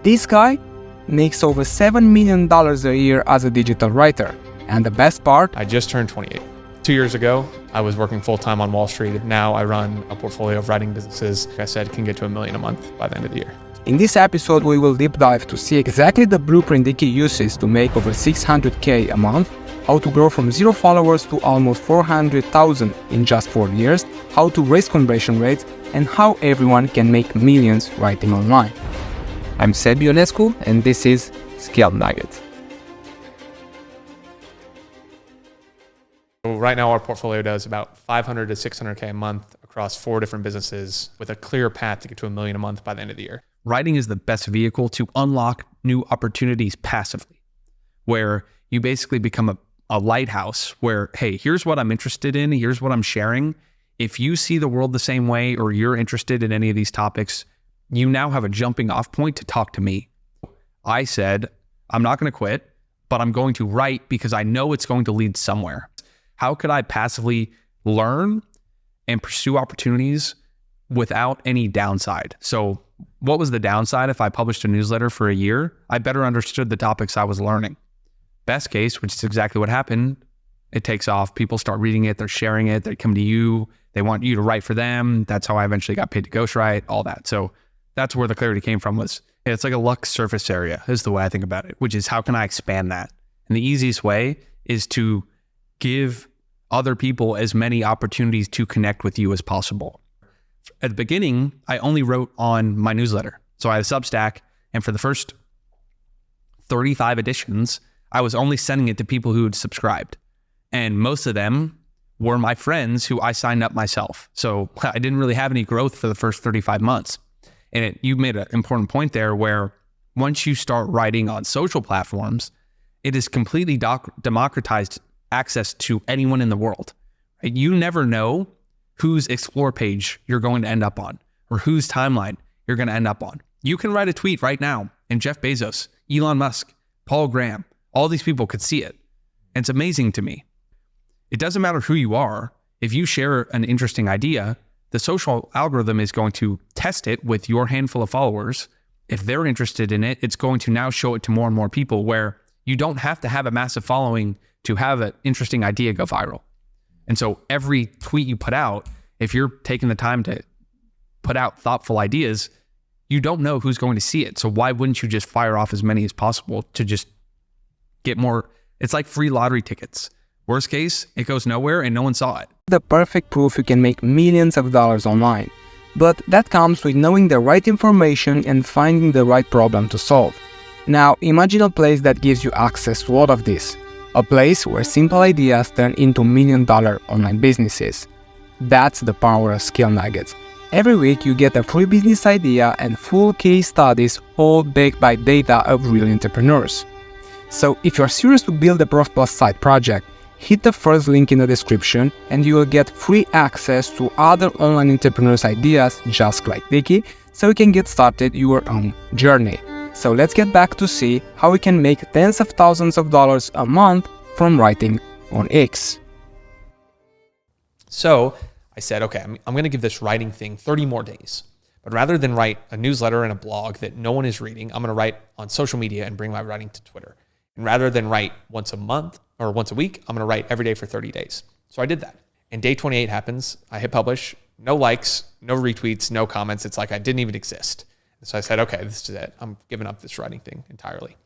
This guy makes over $7 million a year as a digital writer. And the best part, I just turned 28. 2 years ago, I was working full-time on Wall Street. Now I run a portfolio of writing businesses. Like I said, can get to $1 million a month by the end of the year. in this episode, we will deep dive to see exactly the blueprint Dickie uses to make over $600K a month, how to grow from 0 followers to almost 400,000 in just 4 years, how to raise conversion rates, and how everyone can make millions writing online. I'm Sebi, and this is Scale Nuggets. Right now, our portfolio does about 500 to 600K a month across 4 different businesses with a clear path to get to $1 million a month by the end of the year. Writing is the best vehicle to unlock new opportunities passively, where you basically become a lighthouse where, hey, here's what I'm interested in, here's what I'm sharing. If you see the world the same way or you're interested in any of these topics, you now have a jumping off point to talk to me. I said, I'm not going to quit, but I'm going to write because I know it's going to lead somewhere. How could I passively learn and pursue opportunities without any downside? So what was the downside if I published a newsletter for a year? I better understood the topics I was learning. Best case, which is exactly what happened, it takes off. People start reading it, they're sharing it, they come to you, they want you to write for them. That's how I eventually got paid to ghostwrite, all that. So that's where the clarity came from. It's like a luck surface area is the way I think about it, which is how can I expand that? And the easiest way is to give other people as many opportunities to connect with you as possible. At the beginning, I only wrote on my newsletter. So I had a Substack, and for the first 35 editions, I was only sending it to people who had subscribed. And most of them were my friends who I signed up myself. So I didn't really have any growth for the first 35 months. And you made an important point there where once you start writing on social platforms, it is completely democratized access to anyone in the world. You never know whose explore page you're going to end up on or whose timeline you're going to end up on. You can write a tweet right now and Jeff Bezos, Elon Musk, Paul Graham, all these people could see it. And it's amazing to me. It doesn't matter who you are. If you share an interesting idea, the social algorithm is going to test it with your handful of followers. If they're interested in it, it's going to now show it to more and more people where you don't have to have a massive following to have an interesting idea go viral. And so every tweet you put out, if you're taking the time to put out thoughtful ideas, you don't know who's going to see it. So why wouldn't you just fire off as many as possible to just get more? It's like free lottery tickets. Worst case, it goes nowhere and no one saw it. The perfect proof you can make millions of dollars online. But that comes with knowing the right information and finding the right problem to solve. Now, imagine a place that gives you access to all of this. A place where simple ideas turn into million-dollar online businesses. That's the power of Scale Nuggets. Every week you get a free business idea and full case studies, all backed by data of real entrepreneurs. So if you're serious to build a Prof Plus side project, hit the first link in the description and you will get free access to other online entrepreneurs' ideas just like Dickie, so you can get started your own journey. So let's get back to see how we can make tens of thousands of dollars a month from writing on X. So I said, okay, I'm going to give this writing thing 30 more days. But rather than write a newsletter and a blog that no one is reading, I'm going to write on social media and bring my writing to Twitter. And rather than write once a month or once a week, I'm going to write every day for 30 days. So I did that. And day 28 happens. I hit publish, no likes, no retweets, no comments. It's like I didn't even exist. So I said, okay, this is it. I'm giving up this writing thing entirely.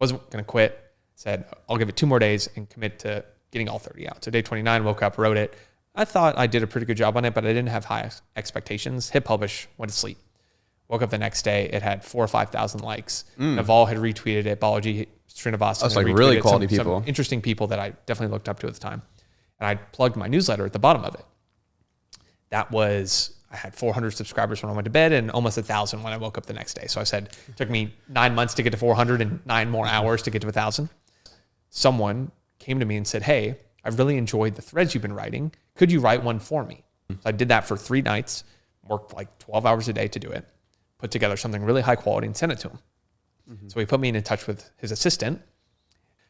Wasn't going to quit. Said, I'll give it 2 more days and commit to getting all 30 out. So day 29, woke up, wrote it. I thought I did a pretty good job on it, but I didn't have high expectations. Hit publish, went to sleep. Woke up the next day, it had 4,000 or 5,000 likes. Naval had retweeted it. Balaji Srinivasan. That's like really quality people. Some interesting people that I definitely looked up to at the time. And I plugged my newsletter at the bottom of it. I had 400 subscribers when I went to bed and almost 1,000 when I woke up the next day. So I said, it took me 9 months to get to 400 and 9 more hours to get to 1,000. Someone came to me and said, hey, I've really enjoyed the threads you've been writing. Could you write one for me? So I did that for 3 nights, worked like 12 hours a day to do it, put together something really high quality and sent it to him. So he put me in touch with his assistant.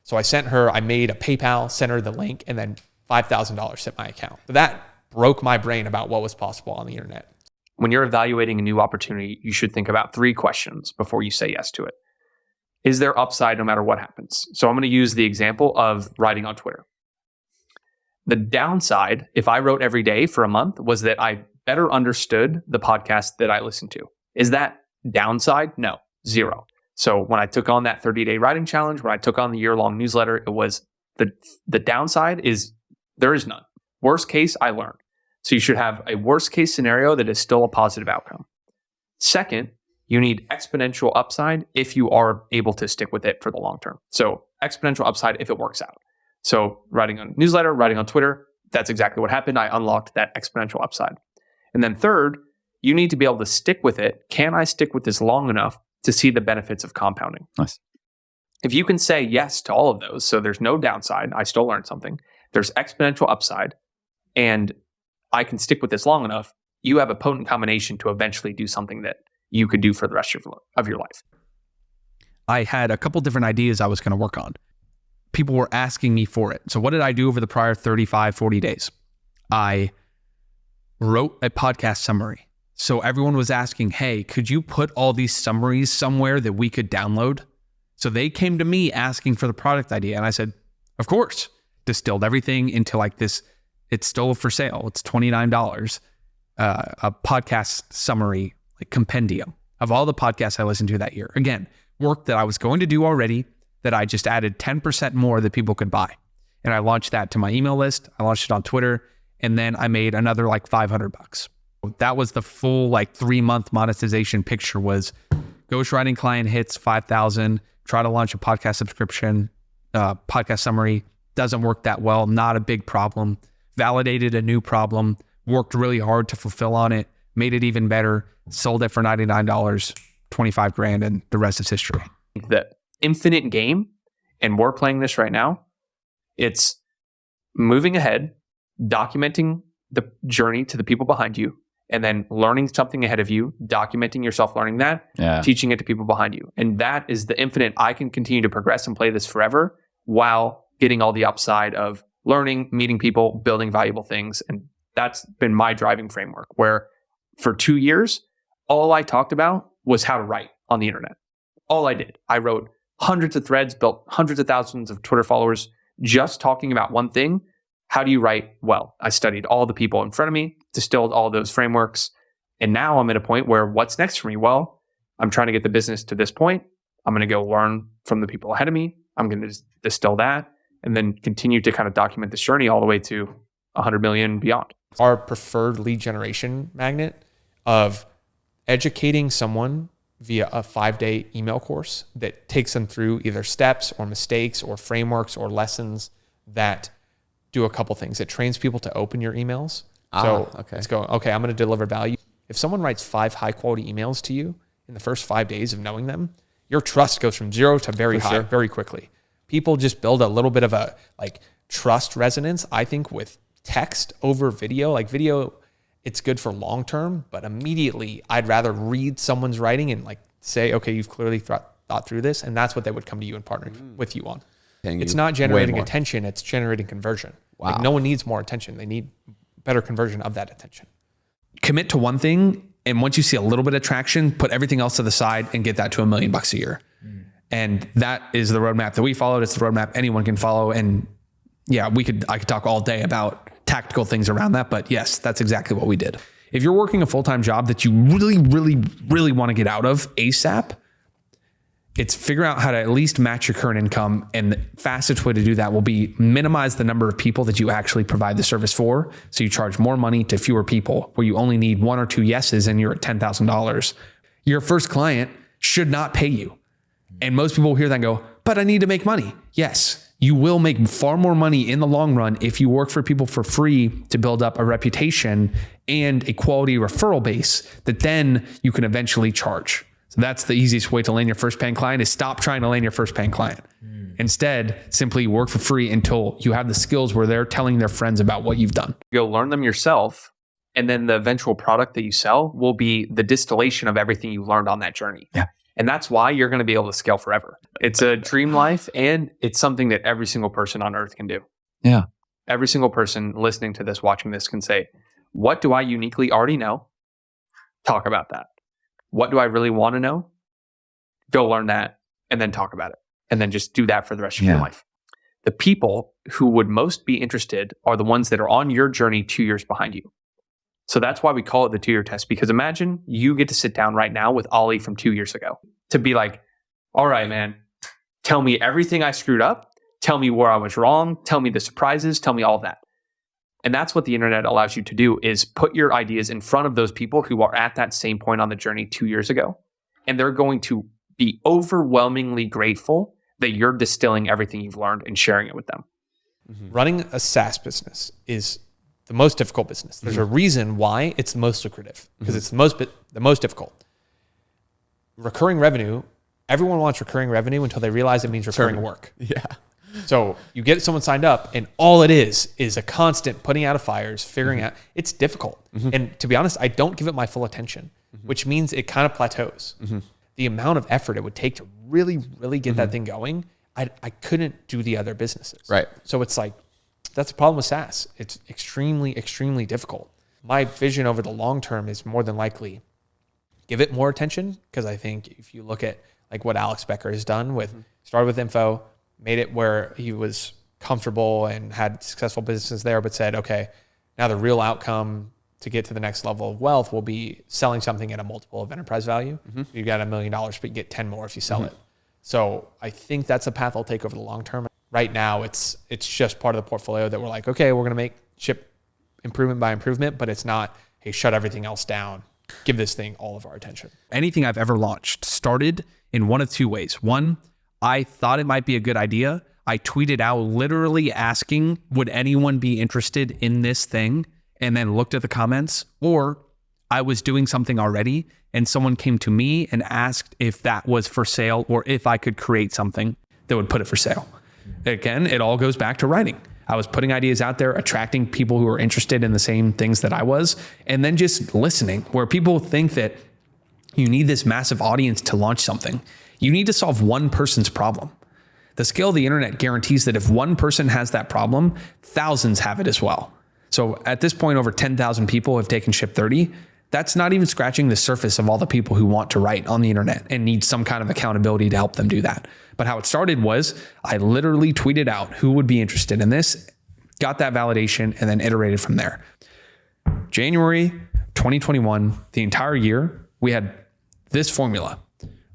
So I made a PayPal, sent her the link, and then $5,000 hit my account. So that broke my brain about what was possible on the internet. when you're evaluating a new opportunity, you should think about 3 questions before you say yes to it. Is there upside no matter what happens? So I'm going to use the example of writing on Twitter. The downside, if I wrote every day for a month, was that I better understood the podcast that I listened to. Is that downside? No, 0. So when I took on that 30-day writing challenge, when I took on the year-long newsletter, it was the downside is there is none. Worst case, I learned. So you should have a worst case scenario that is still a positive outcome. Second, you need exponential upside if you are able to stick with it for the long term. So exponential upside if it works out. So writing on newsletter, writing on Twitter, that's exactly what happened. I unlocked that exponential upside. And then third, you need to be able to stick with it. Can I stick with this long enough to see the benefits of compounding? Nice. If you can say yes to all of those, so there's no downside, I still learned something, there's exponential upside, and I can stick with this long enough, you have a potent combination to eventually do something that you could do for the rest of your life. I had a couple different ideas I was going to work on. People were asking me for it. So what did I do over the prior 35, 40 days? I wrote a podcast summary. So everyone was asking, hey, could you put all these summaries somewhere that we could download? So they came to me asking for the product idea. And I said, of course. Distilled everything into like this. It's still for sale. It's $29. A podcast summary, like compendium of all the podcasts I listened to that year. Again, work that I was going to do already that I just added 10% more that people could buy. And I launched that to my email list. I launched it on Twitter. And then I made another like $500. That was the full like 3-month monetization picture was ghostwriting client hits 5,000, try to launch a podcast subscription, podcast summary. Doesn't work that well. Not a big problem. Validated a new problem. Worked really hard to fulfill on it. Made it even better. Sold it for $99, 25 grand, and the rest is history. The infinite game, and we're playing this right now. It's moving ahead, documenting the journey to the people behind you, and then learning something ahead of you, documenting yourself learning that, teaching it to people behind you. And that is the infinite. I can continue to progress and play this forever while getting all the upside of learning, meeting people, building valuable things. And that's been my driving framework, where for 2 years, all I talked about was how to write on the internet. All I did. I wrote hundreds of threads, built hundreds of thousands of Twitter followers, just talking about one thing. How do you write well? I studied all the people in front of me, distilled all those frameworks. And now I'm at a point where what's next for me? Well, I'm trying to get the business to this point. I'm going to go learn from the people ahead of me. I'm going to distill that and then continue to kind of document this journey all the way to 100 million and beyond. Our preferred lead generation magnet of educating someone via a 5-day email course that takes them through either steps or mistakes or frameworks or lessons that do a couple things. It trains people to open your emails. It's going, okay, I'm going to deliver value. If someone writes 5 high quality emails to you in the first 5 days of knowing them, your trust goes from 0 to very high very quickly. People just build a little bit of a like trust resonance, I think, with text over video. Like video, it's good for long term, but immediately I'd rather read someone's writing and like say, okay, you've clearly thought through this. And that's what they would come to you and partner with you on. It's not generating attention, it's generating conversion. Wow. Like no one needs more attention. They need better conversion of that attention. Commit to one thing, and once you see a little bit of traction, put everything else to the side and get that to $1 million a year. And that is the roadmap that we followed. It's the roadmap anyone can follow. And yeah, I could talk all day about tactical things around that, but yes, that's exactly what we did. If you're working a full-time job that you really, really, really want to get out of ASAP, it's figure out how to at least match your current income. And the fastest way to do that will be minimize the number of people that you actually provide the service for. So you charge more money to fewer people where you only need 1 or 2 yeses and you're at $10,000. Your first client should not pay you. And most people hear that and go, but I need to make money. Yes, you will make far more money in the long run if you work for people for free to build up a reputation and a quality referral base that then you can eventually charge. So that's the easiest way to land your first paying client is stop trying to land your first paying client. Instead, simply work for free until you have the skills where they're telling their friends about what you've done. Go learn them yourself. And then the eventual product that you sell will be the distillation of everything you learned on that journey. Yeah. And that's why you're going to be able to scale forever. It's a dream life, and it's something that every single person on earth can do. Yeah. Every single person listening to this, watching this can say, what do I uniquely already know? Talk about that. What do I really want to know? Go learn that and then talk about it. And then just do that for the rest of your life. The people who would most be interested are the ones that are on your journey 2 years behind you. So that's why we call it the 2-year test, because imagine you get to sit down right now with Ollie from 2 years ago to be like, all right, man, tell me everything I screwed up. Tell me where I was wrong. Tell me the surprises. Tell me all of that. And that's what the internet allows you to do, is put your ideas in front of those people who are at that same point on the journey 2 years ago. And they're going to be overwhelmingly grateful that you're distilling everything you've learned and sharing it with them. Running a SaaS business is the most difficult business. There's a reason why it's the most lucrative, because it's the most difficult. Recurring revenue, everyone wants recurring revenue until they realize it means recurring work. Yeah. So you get someone signed up and all it is a constant putting out of fires, figuring out, it's difficult. And to be honest, I don't give it my full attention, which means it kind of plateaus. The amount of effort it would take to really, really get that thing going, I couldn't do the other businesses. Right. So it's like, that's the problem with SaaS. It's extremely, extremely difficult. My vision over the long term is more than likely give it more attention, because I think if you look at like what Alex Becker has done with, started with info, made it where he was comfortable and had successful businesses there, but said, okay, now the real outcome to get to the next level of wealth will be selling something at a multiple of enterprise value. You've got $1 million, but you get 10 more if you sell it. So I think that's a path I'll take over the long term. Right now, it's just part of the portfolio that we're like, okay, we're going to make ship improvement by improvement, but it's not, hey, shut everything else down. Give this thing all of our attention. Anything I've ever launched started in one of two ways. One, I thought it might be a good idea. I tweeted out literally asking, would anyone be interested in this thing? And then looked at the comments. Or I was doing something already and someone came to me and asked if that was for sale or if I could create something that would put it for sale. Again, it all goes back to writing. I was putting ideas out there, attracting people who are interested in the same things that I was, and then just listening, where people think that you need this massive audience to launch something. You need to solve one person's problem. The scale of the internet guarantees that if one person has that problem, thousands have it as well. So at this point, over 10,000 people have taken Ship 30. That's not even scratching the surface of all the people who want to write on the internet and need some kind of accountability to help them do that. But how it started was I literally tweeted out who would be interested in this, got that validation, and then iterated from there. January 2021, the entire year, we had this formula: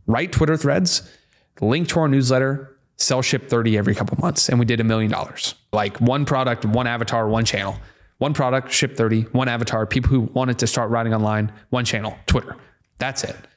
write Twitter threads, link to our newsletter, sell Ship 30 every couple months. And we did $1 million. Like one product, one avatar, one channel. One product, Ship 30, one avatar, people who wanted to start writing online, one channel, Twitter. That's it.